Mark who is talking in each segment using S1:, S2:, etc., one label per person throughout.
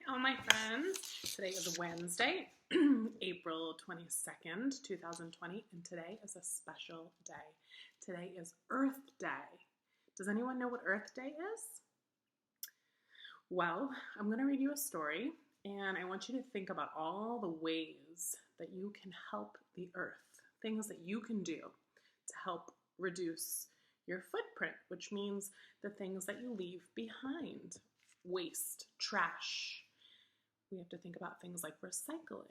S1: Hello, my friends. Today is Wednesday, April 22nd, 2020, and today is a special day. Today is Earth Day. Does anyone know what Earth Day is? Well, I'm going to read you a story, and I want you to think about all the ways that you can help the Earth, things that you can do to help reduce your footprint, which means the things that you leave behind, waste, trash. We have to think about things like recycling.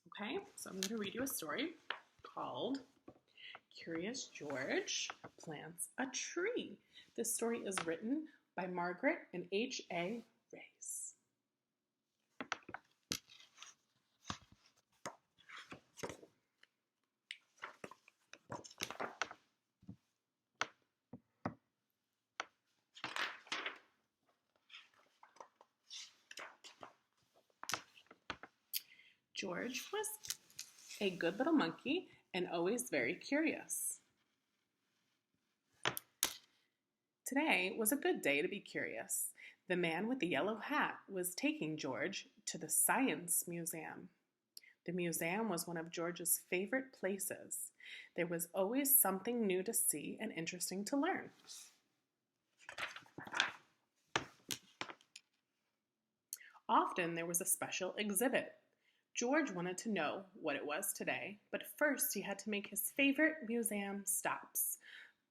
S1: Okay, so I'm going to read you a story called Curious George Plants a Tree. This story is written by Margret and H.A. Race. George was a good little monkey and always very curious. Today was a good day to be curious. The man with the yellow hat was taking George to the Science Museum. The museum was one of George's favorite places. There was always something new to see and interesting to learn. Often there was a special exhibit. George wanted to know what it was today, but first he had to make his favorite museum stops: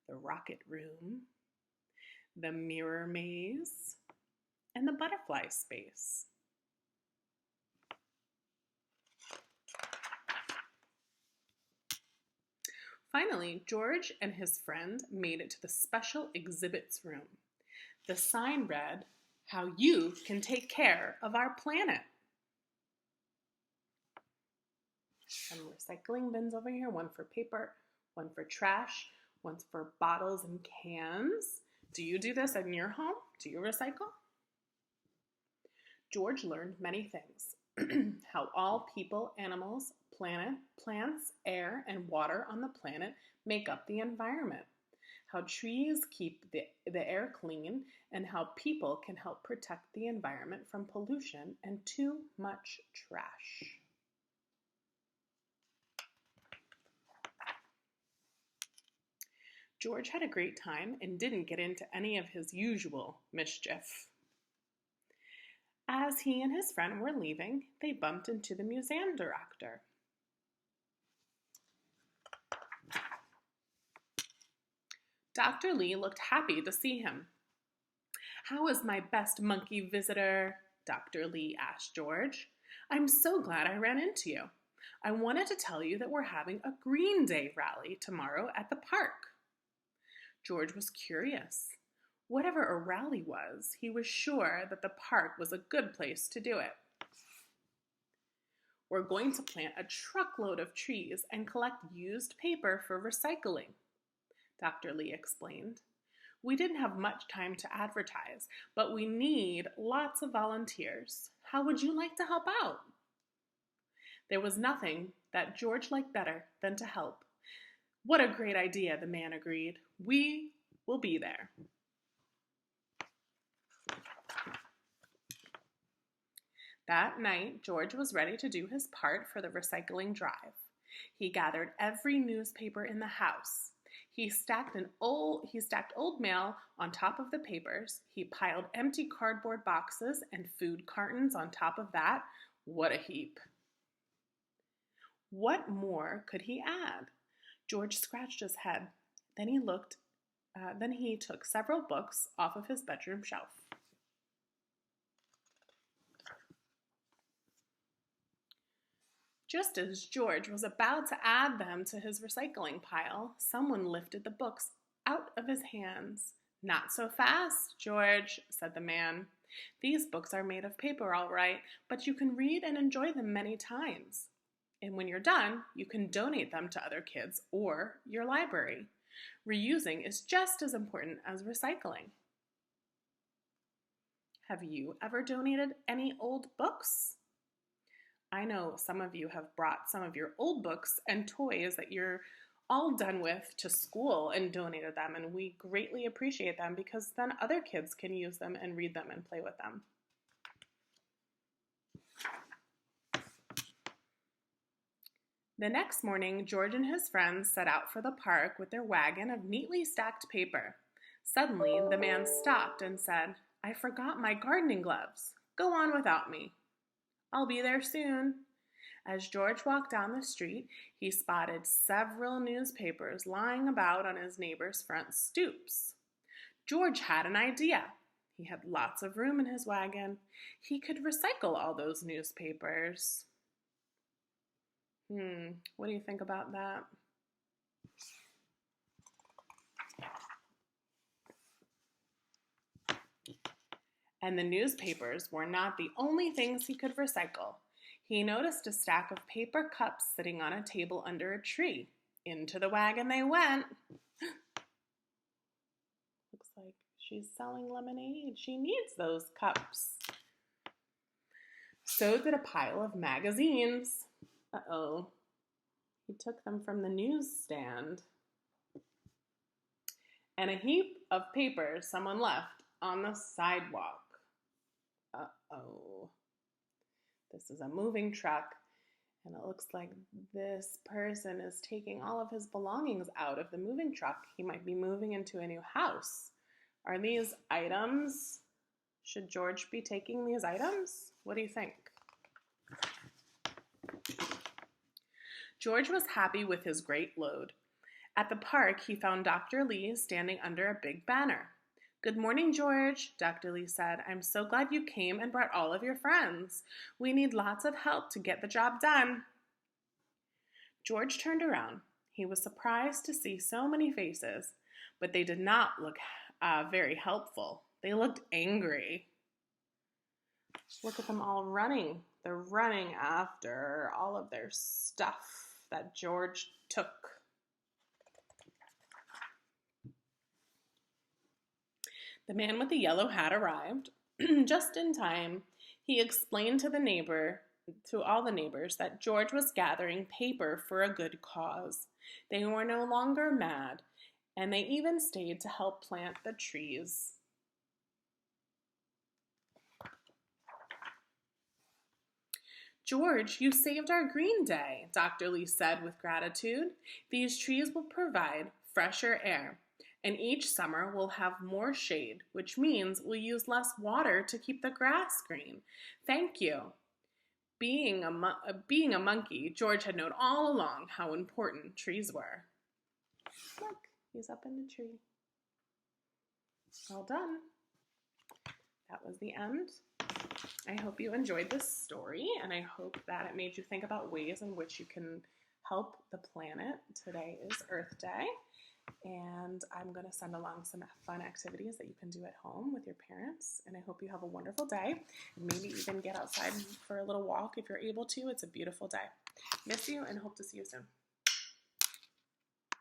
S1: the rocket room, the mirror maze, and the butterfly space. Finally, George and his friend made it to the special exhibits room. The sign read, "How you can take care of our planet." Some recycling bins over here, one for paper, one for trash, one for bottles and cans. Do you do this in your home? Do you recycle? George learned many things. How all people, animals, planet, plants, air, and water on the planet make up the environment. How trees keep the air clean, and how people can help protect the environment from pollution and too much trash. George had a great time and didn't get into any of his usual mischief. As he and his friend were leaving, they bumped into the museum director. Dr. Lee looked happy to see him. "How is my best monkey visitor?" Dr. Lee asked George. "I'm so glad I ran into you. I wanted to tell you that we're having a Green Day rally tomorrow at the park." George was curious. Whatever a rally was, he was sure that the park was a good place to do it. "We're going to plant a truckload of trees and collect used paper for recycling," Dr. Lee explained. "We didn't have much time to advertise, but we need lots of volunteers. How would you like to help out?" There was nothing that George liked better than to help. "What a great idea," the man agreed. "We will be there." That night, George was ready to do his part for the recycling drive. He gathered every newspaper in the house. He stacked old mail on top of the papers. He piled empty cardboard boxes and food cartons on top of that. What a heap. What more could he add? George scratched his head. Then he took several books off of his bedroom shelf. Just as George was about to add them to his recycling pile, someone lifted the books out of his hands. "Not so fast, George," said the man. "These books are made of paper, all right, but you can read and enjoy them many times. And when you're done, you can donate them to other kids or your library. Reusing is just as important as recycling." Have you ever donated any old books? I know some of you have brought some of your old books and toys that you're all done with to school and donated them, and we greatly appreciate them because then other kids can use them and read them and play with them. The next morning, George and his friends set out for the park with their wagon of neatly stacked paper. Suddenly, the man stopped and said, "I forgot my gardening gloves. Go on without me." "I'll be there soon." As George walked down the street, he spotted several newspapers lying about on his neighbor's front stoops. George had an idea. He had lots of room in his wagon. He could recycle all those newspapers. What do you think about that? And the newspapers were not the only things he could recycle. He noticed a stack of paper cups sitting on a table under a tree. Into the wagon they went. Looks like she's selling lemonade. She needs those cups. So did a pile of magazines. Uh-oh. He took them from the newsstand. And a heap of papers someone left on the sidewalk. Uh-oh. This is a moving truck, and it looks like this person is taking all of his belongings out of the moving truck. He might be moving into a new house. Are these items? Should George be taking these items? What do you think? George was happy with his great load. At the park, he found Dr. Lee standing under a big banner. "Good morning, George," Dr. Lee said. "I'm so glad you came and brought all of your friends. We need lots of help to get the job done." George turned around. He was surprised to see so many faces, but they did not look very helpful. They looked angry. Look at them all running. They're running after all of their stuff that George took. The man with the yellow hat arrived just in time. He explained to all the neighbors that George was gathering paper for a good cause. They were no longer mad, and they even stayed to help plant the trees. "George, you saved our green day," Dr. Lee said with gratitude. "These trees will provide fresher air, and each summer we'll have more shade, which means we'll use less water to keep the grass green. Thank you." Being a monkey, George had known all along how important trees were. Look, he's up in the tree. All done. That was the end. I hope you enjoyed this story, and I hope that it made you think about ways in which you can help the planet. Today is Earth Day, and I'm going to send along some fun activities that you can do at home with your parents, and I hope you have a wonderful day, and maybe even get outside for a little walk if you're able to. It's a beautiful day. Miss you and hope to see you soon.